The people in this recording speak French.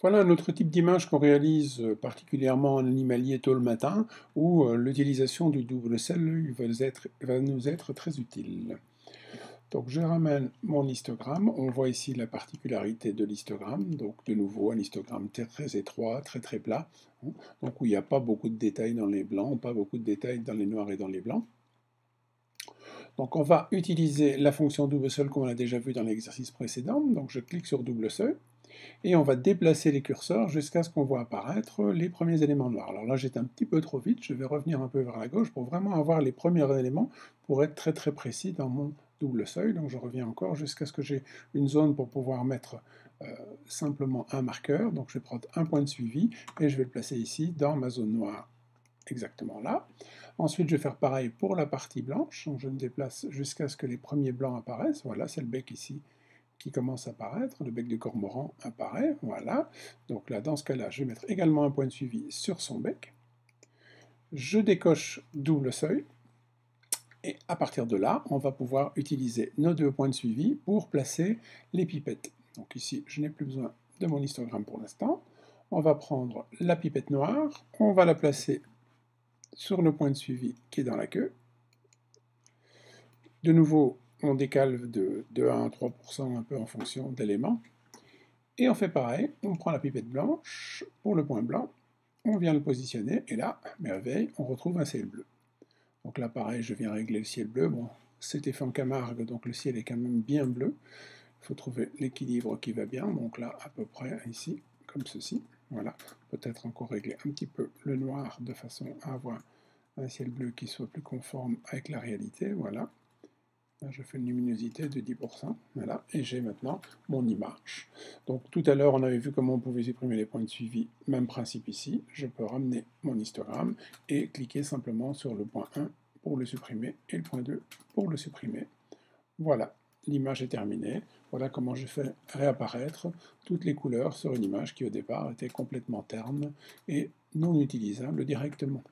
Voilà un autre type d'image qu'on réalise particulièrement en animalier tôt le matin, où l'utilisation du double sel va nous être très utile. Donc je ramène mon histogramme, on voit ici la particularité de l'histogramme, donc de nouveau un histogramme très étroit, très plat, hein, donc où il n'y a pas beaucoup de détails dans les blancs, pas beaucoup de détails dans les noirs et dans les blancs. Donc on va utiliser la fonction double seuil qu'on a déjà vu dans l'exercice précédent, donc je clique sur double seuil, et on va déplacer les curseurs jusqu'à ce qu'on voit apparaître les premiers éléments noirs. Alors là, j'étais un petit peu trop vite, je vais revenir un peu vers la gauche pour vraiment avoir les premiers éléments pour être très précis dans mon double seuil. Donc je reviens encore jusqu'à ce que j'ai une zone pour pouvoir mettre simplement un marqueur. Donc je vais prendre un point de suivi et je vais le placer ici dans ma zone noire, exactement là. Ensuite, je vais faire pareil pour la partie blanche. Donc je me déplace jusqu'à ce que les premiers blancs apparaissent. Voilà, c'est le bec ici qui commence à apparaître, le bec de cormoran apparaît, voilà. Donc là, dans ce cas-là, je vais mettre également un point de suivi sur son bec. Je décoche double seuil, et à partir de là, on va pouvoir utiliser nos deux points de suivi pour placer les pipettes. Donc ici, je n'ai plus besoin de mon histogramme pour l'instant. On va prendre la pipette noire, on va la placer sur le point de suivi qui est dans la queue. De nouveau, on décale de 1 à 3% un peu en fonction de l'élément. Et on fait pareil, on prend la pipette blanche pour le point blanc, on vient le positionner, et là, merveille, on retrouve un ciel bleu. Donc là, pareil, je viens régler le ciel bleu. Bon, c'était fait en Camargue, donc le ciel est quand même bien bleu. Il faut trouver l'équilibre qui va bien, donc là, à peu près ici, comme ceci. Voilà, peut-être encore régler un petit peu le noir de façon à avoir un ciel bleu qui soit plus conforme avec la réalité, voilà. Là, je fais une luminosité de 10%, voilà, et j'ai maintenant mon image. Donc tout à l'heure, on avait vu comment on pouvait supprimer les points de suivi, même principe ici. Je peux ramener mon histogramme et cliquer simplement sur le point 1 pour le supprimer et le point 2 pour le supprimer. Voilà, l'image est terminée. Voilà comment je fais réapparaître toutes les couleurs sur une image qui au départ était complètement terne et non utilisable directement.